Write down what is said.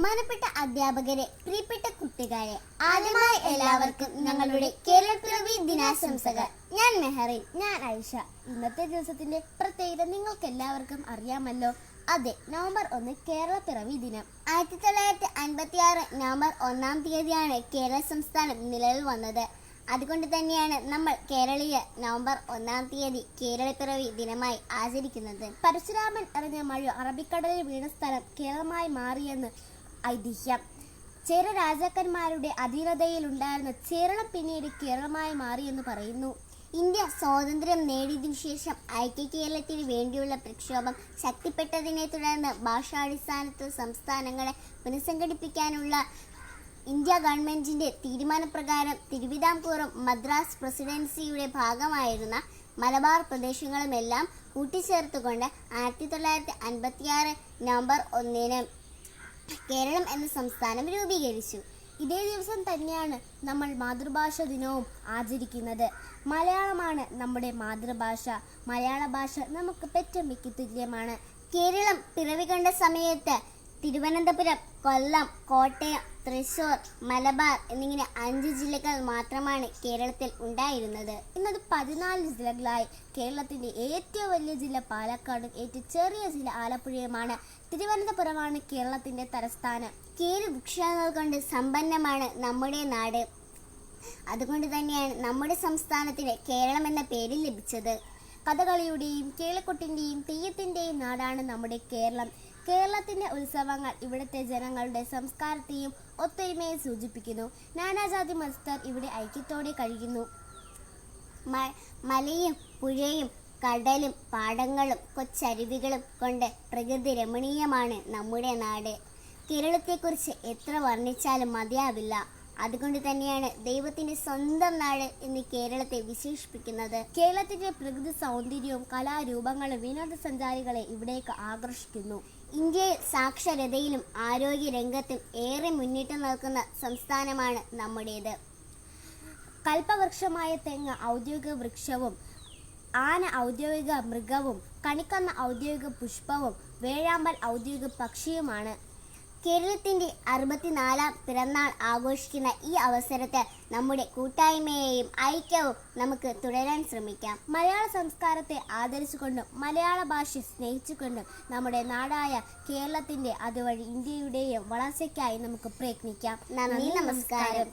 ബഹുമാനപ്പെട്ട അധ്യാപകരെ, പ്രിയപ്പെട്ട കുട്ടികളെ, ആദ്യമായി എല്ലാവർക്കും ഞങ്ങളുടെ കേരളപ്പിറവി ദിനാശംസകൾ. ഞാൻ മെഹറിൻ. ഞാൻ ഐഷ. ഇന്നത്തെ ദിവസത്തിന്റെ പ്രത്യേകത നിങ്ങൾക്ക് എല്ലാവർക്കും അറിയാമല്ലോ. അതെ, നവംബർ 1 കേരളപ്പിറവി ദിനം. 1956 നവംബർ 1 തീയതിയാണ് കേരള സംസ്ഥാനം നിലവിൽ വന്നത്. അതുകൊണ്ട് തന്നെയാണ് നമ്മൾ കേരളീയർ നവംബർ 1 തീയതി കേരളപ്പിറവി ദിനമായി ആചരിക്കുന്നത്. പരശുരാമൻ എറിഞ്ഞ മഴ അറബിക്കടലിൽ വീണ സ്ഥലം കേരളമായി മാറിയെന്ന് ഐതിഹ്യം. ചേര രാജാക്കന്മാരുടെ അധീനതയിലുണ്ടായിരുന്ന കേരളം പിന്നീട് കേരളമായി മാറിയെന്ന് പറയുന്നു. ഇന്ത്യ സ്വാതന്ത്ര്യം നേടിയതിനു ശേഷം ഐക്യ കേരളത്തിന് വേണ്ടിയുള്ള പ്രക്ഷോഭം ശക്തിപ്പെട്ടതിനെ തുടർന്ന് ഭാഷാടിസ്ഥാനത്തിൽ സംസ്ഥാനങ്ങളെ പുനഃസംഘടിപ്പിക്കാനുള്ള ഇന്ത്യ ഗവൺമെന്റിന്റെ തീരുമാനപ്രകാരം തിരുവിതാംകൂറും മദ്രാസ് പ്രസിഡൻസിയുടെ ഭാഗമായിരുന്ന മലബാർ പ്രദേശങ്ങളുമെല്ലാം കൂട്ടിച്ചേർത്തുകൊണ്ട് 1956 നവംബർ 1 കേരളം എന്ന സംസ്ഥാനം രൂപീകരിച്ചു. ഇതേ ദിവസം തന്നെയാണ് നമ്മൾ മാതൃഭാഷ ദിനവും ആചരിക്കുന്നത്. മലയാളമാണ് നമ്മുടെ മാതൃഭാഷ. മലയാള ഭാഷ നമുക്ക് പെറ്റമ്മയ്ക്ക് തുല്യമാണ്. കേരളം പിറവി കൊണ്ട സമയത്ത് തിരുവനന്തപുരം, കൊല്ലം, കോട്ടയം, തൃശൂർ, മലബാർ എന്നിങ്ങനെ 5 ജില്ലകൾ മാത്രമാണ് കേരളത്തിൽ ഉണ്ടായിരുന്നത്. ഇന്നത് 14 ജില്ലകളായി. കേരളത്തിന്റെ ഏറ്റവും വലിയ ജില്ല പാലക്കാടും ഏറ്റവും ചെറിയ ജില്ല ആലപ്പുഴയുമാണ്. തിരുവനന്തപുരമാണ് കേരളത്തിന്റെ തലസ്ഥാനം. വൃക്ഷങ്ങൾ കൊണ്ട് സമ്പന്നമാണ് നമ്മുടെ നാട്. അതുകൊണ്ട് തന്നെയാണ് നമ്മുടെ സംസ്ഥാനത്തിന് കേരളം എന്ന പേര് ലഭിച്ചത്. കഥകളിയുടെയും കേളിക്കൊട്ടിന്റെയും തെയ്യത്തിന്റെയും നാടാണ് നമ്മുടെ കേരളം. കേരളത്തിന്റെ ഉത്സവങ്ങൾ ഇവിടുത്തെ ജനങ്ങളുടെ സംസ്കാരത്തെയും ഒത്തൊരുമയെ സൂചിപ്പിക്കുന്നു. നാനാജാതി മതസ്ഥർ ഇവിടെ ഐക്യത്തോടെ കഴിയുന്നു. മലയും പുഴയും കടലും പാടങ്ങളും കൊച്ചരുവികളും കൊണ്ട് പ്രകൃതി രമണീയമാണ് നമ്മുടെ നാട്. കേരളത്തെക്കുറിച്ച് എത്ര വർണ്ണിച്ചാലും മതിയാവില്ല. അതുകൊണ്ട് തന്നെയാണ് ദൈവത്തിന്റെ സ്വന്തം നാട് എന്ന് കേരളത്തെ വിശേഷിപ്പിക്കുന്നത്. കേരളത്തിന്റെ പ്രകൃതി സൗന്ദര്യവും കലാരൂപങ്ങളും വിനോദസഞ്ചാരികളെ ഇവിടേക്ക് ആകർഷിക്കുന്നു. ഇന്ത്യയിൽ സാക്ഷരതയിലും ആരോഗ്യ രംഗത്തും ഏറെ മുന്നിട്ട് നിൽക്കുന്ന സംസ്ഥാനമാണ് നമ്മുടേത്. കൽപ്പവൃക്ഷമായ തെങ്ങ് ഔദ്യോഗിക വൃക്ഷവും ആന ഔദ്യോഗിക മൃഗവും കണിക്കൊന്ന ഔദ്യോഗിക പുഷ്പവും വേഴാമ്പൽ ഔദ്യോഗിക പക്ഷിയുമാണ്. കേരളത്തിന്റെ 64ാം പിറന്നാൾ ആഘോഷിക്കുന്ന ഈ അവസരത്തിൽ നമ്മുടെ കൂട്ടായ്മയെയും ഐക്യവും നമുക്ക് തുടരാൻ ശ്രമിക്കാം. മലയാള സംസ്കാരത്തെ ആദരിച്ചുകൊണ്ടും മലയാള ഭാഷയെ സ്നേഹിച്ചുകൊണ്ടും നമ്മുടെ നാടായ കേരളത്തിന്റെ അതുവഴി ഇന്ത്യയുടെയും വളർച്ചയ്ക്കായി നമുക്ക് പ്രയത്നിക്കാം. നന്ദി, നമസ്കാരം.